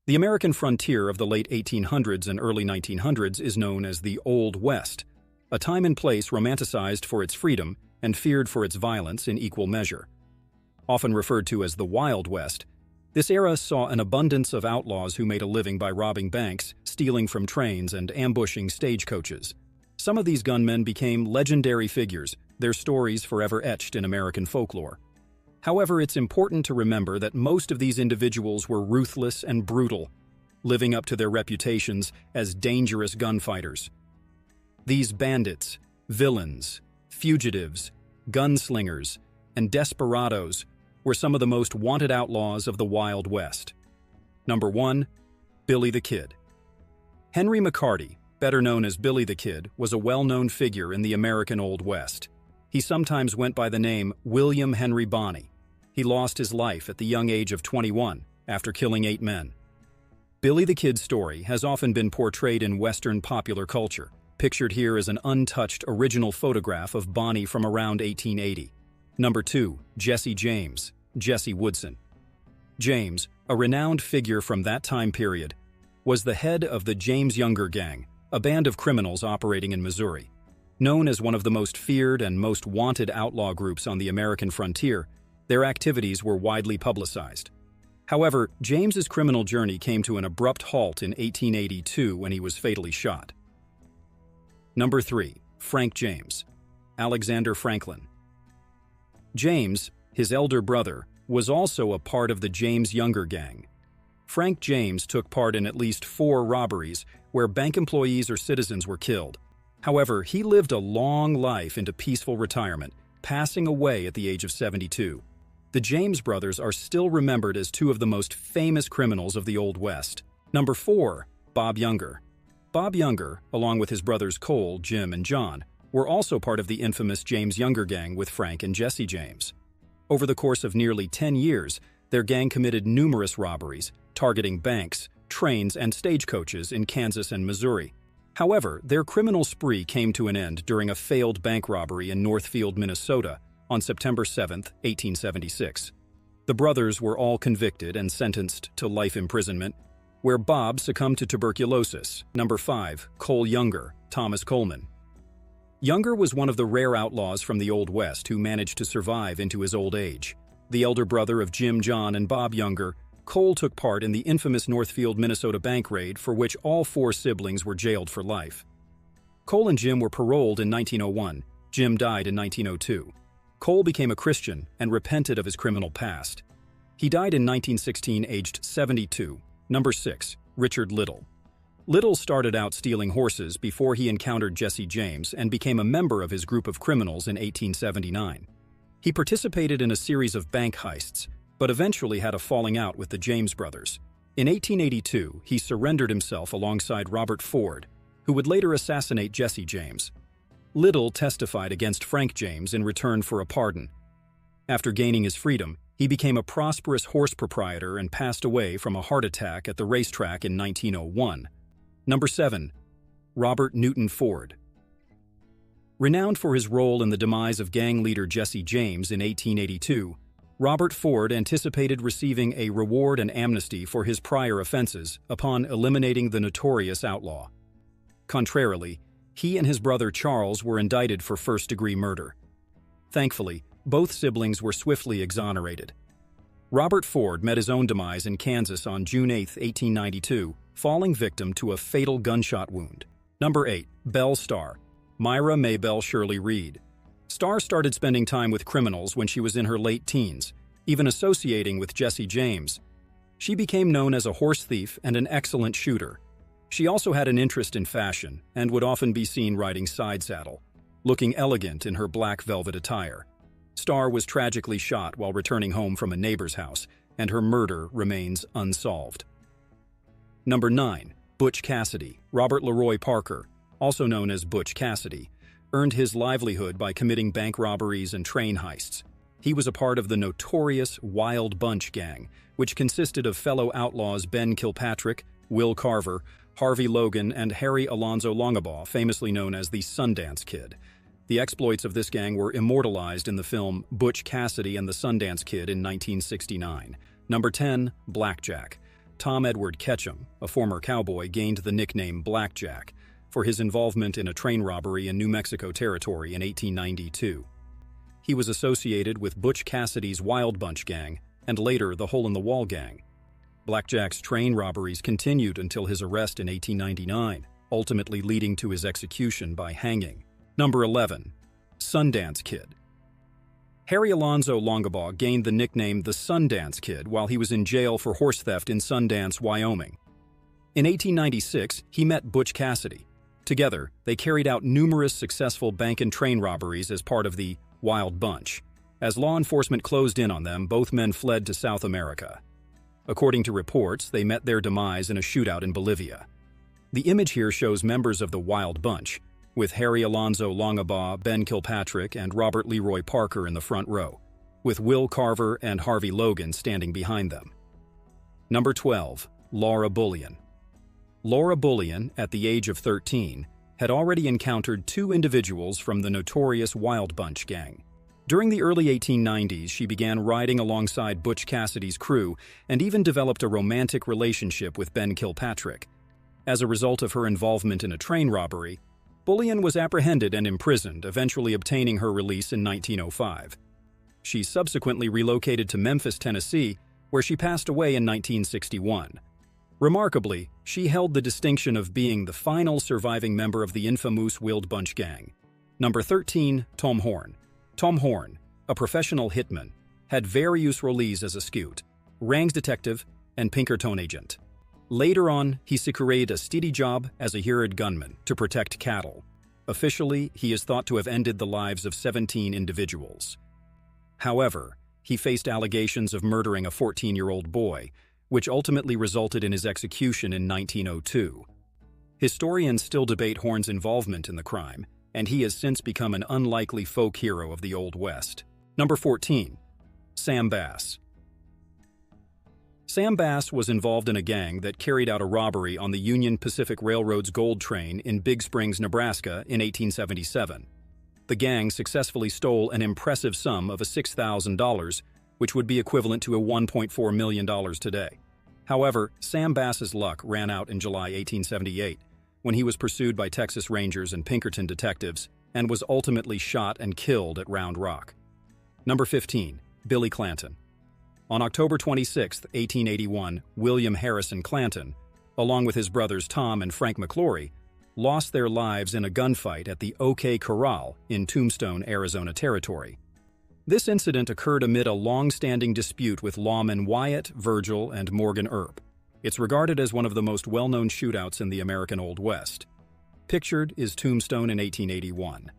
The American frontier of the late 1800s and early 1900s is known as the Old West, a time and place romanticized for its freedom and feared for its violence in equal measure. Often referred to as the Wild West, this era saw an abundance of outlaws who made a living by robbing banks, stealing from trains, and ambushing stagecoaches. Some of these gunmen became legendary figures, their stories forever etched in American folklore. However, it's important to remember that most of these individuals were ruthless and brutal, living up to their reputations as dangerous gunfighters. These bandits, villains, fugitives, gunslingers, and desperados were some of the most wanted outlaws of the Wild West. Number 1. Billy the Kid. Henry McCarty, better known as Billy the Kid, was a well-known figure in the American Old West. He sometimes went by the name William Henry Bonney. He lost his life at the young age of 21 after killing 8 men. Billy the Kid's story has often been portrayed in Western popular culture. Pictured here is an untouched original photograph of Bonney from around 1880. Number 2. Jesse James, Jesse Woodson. James, a renowned figure from that time period, was the head of the James Younger Gang, a band of criminals operating in Missouri. Known as one of the most feared and most wanted outlaw groups on the American frontier, their activities were widely publicized. However, James's criminal journey came to an abrupt halt in 1882 when he was fatally shot. Number 3. Frank James, Alexander Franklin. James, his elder brother, was also a part of the James Younger Gang. Frank James took part in at least 4 robberies where bank employees or citizens were killed. However, he lived a long life into peaceful retirement, passing away at the age of 72. The James brothers are still remembered as 2 of the most famous criminals of the Old West. Number 4. Bob Younger. Bob Younger, along with his brothers Cole, Jim, and John, were also part of the infamous James Younger Gang with Frank and Jesse James. Over the course of nearly 10 years, their gang committed numerous robberies, targeting banks, trains, and stagecoaches in Kansas and Missouri. However, their criminal spree came to an end during a failed bank robbery in Northfield, Minnesota, on September 7, 1876. The brothers were all convicted and sentenced to life imprisonment, where Bob succumbed to tuberculosis. Number 5. Cole Younger, Thomas Coleman. Younger was one of the rare outlaws from the Old West who managed to survive into his old age. The elder brother of Jim, John, and Bob Younger, Cole took part in the infamous Northfield, Minnesota bank raid for which all 4 siblings were jailed for life. Cole and Jim were paroled in 1901. Jim died in 1902. Cole became a Christian and repented of his criminal past. He died in 1916, aged 72. Number 6. Richard Little. Little started out stealing horses before he encountered Jesse James and became a member of his group of criminals in 1879. He participated in a series of bank heists, but eventually had a falling out with the James brothers. In 1882, he surrendered himself alongside Robert Ford, who would later assassinate Jesse James. Little testified against Frank James in return for a pardon. After gaining his freedom, he became a prosperous horse proprietor and passed away from a heart attack at the racetrack in 1901. Number 7. Robert Newton Ford. Renowned for his role in the demise of gang leader Jesse James in 1882, Robert Ford anticipated receiving a reward and amnesty for his prior offenses upon eliminating the notorious outlaw. Contrarily, he and his brother Charles were indicted for first-degree murder. Thankfully, both siblings were swiftly exonerated. Robert Ford met his own demise in Kansas on June 8, 1892, falling victim to a fatal gunshot wound. Number 8. Belle Starr, Myra Mayel Shirley Reed. Starr started spending time with criminals when she was in her late teens, even associating with Jesse James. She became known as a horse thief and an excellent shooter. She also had an interest in fashion and would often be seen riding side saddle, looking elegant in her black velvet attire. Starr was tragically shot while returning home from a neighbor's house, and her murder remains unsolved. Number 9. Butch Cassidy, Robert Leroy Parker, also known as Butch Cassidy, earned his livelihood by committing bank robberies and train heists. He was a part of the notorious Wild Bunch gang, which consisted of fellow outlaws Ben Kilpatrick, Will Carver, Harvey Logan, and Harry Alonzo Longabaugh, famously known as the Sundance Kid. The exploits of this gang were immortalized in the film Butch Cassidy and the Sundance Kid in 1969. Number 10. Blackjack. Tom Edward Ketchum, a former cowboy, gained the nickname Blackjack for his involvement in a train robbery in New Mexico Territory in 1892. He was associated with Butch Cassidy's Wild Bunch gang and later the Hole in the Wall gang. Blackjack's train robberies continued until his arrest in 1899, ultimately leading to his execution by hanging. Number 11. Sundance Kid. Harry Alonzo Longabaugh gained the nickname the Sundance Kid while he was in jail for horse theft in Sundance, Wyoming. In 1896, he met Butch Cassidy. Together, they carried out numerous successful bank and train robberies as part of the Wild Bunch. As law enforcement closed in on them, both men fled to South America. According to reports, they met their demise in a shootout in Bolivia. The image here shows members of the Wild Bunch, with Harry Alonzo Longabaugh, Ben Kilpatrick, and Robert Leroy Parker in the front row, with Will Carver and Harvey Logan standing behind them. Number 12. Laura Bullan. Laura Bullan, at the age of 13, had already encountered two individuals from the notorious Wild Bunch gang. During the early 1890s, she began riding alongside Butch Cassidy's crew and even developed a romantic relationship with Ben Kilpatrick. As a result of her involvement in a train robbery, Bullan was apprehended and imprisoned, eventually obtaining her release in 1905. She subsequently relocated to Memphis, Tennessee, where she passed away in 1961. Remarkably, she held the distinction of being the final surviving member of the infamous Wild Bunch gang. Number 13. Tom Horn. Tom Horn, a professional hitman, had various roles as a scout, ranks detective, and Pinkerton agent. Later on, he secured a steady job as a hired gunman to protect cattle. Officially, he is thought to have ended the lives of 17 individuals. However, he faced allegations of murdering a 14-year-old boy, which ultimately resulted in his execution in 1902. Historians still debate Horn's involvement in the crime, and he has since become an unlikely folk hero of the Old West. Number 14. Sam Bass. Sam Bass was involved in a gang that carried out a robbery on the Union Pacific Railroad's gold train in Big Springs, Nebraska in 1877. The gang successfully stole an impressive sum of $6,000, which would be equivalent to $1.4 million today. However, Sam Bass's luck ran out in July 1878, when he was pursued by Texas Rangers and Pinkerton detectives and was ultimately shot and killed at Round Rock. Number 15. Billy Clanton. On October 26, 1881, William Harrison Clanton, along with his brothers Tom and Frank McClory, lost their lives in a gunfight at the OK Corral in Tombstone, Arizona Territory. This incident occurred amid a long-standing dispute with lawmen Wyatt, Virgil, and Morgan Earp. It's regarded as one of the most well-known shootouts in the American Old West. Pictured is Tombstone in 1881.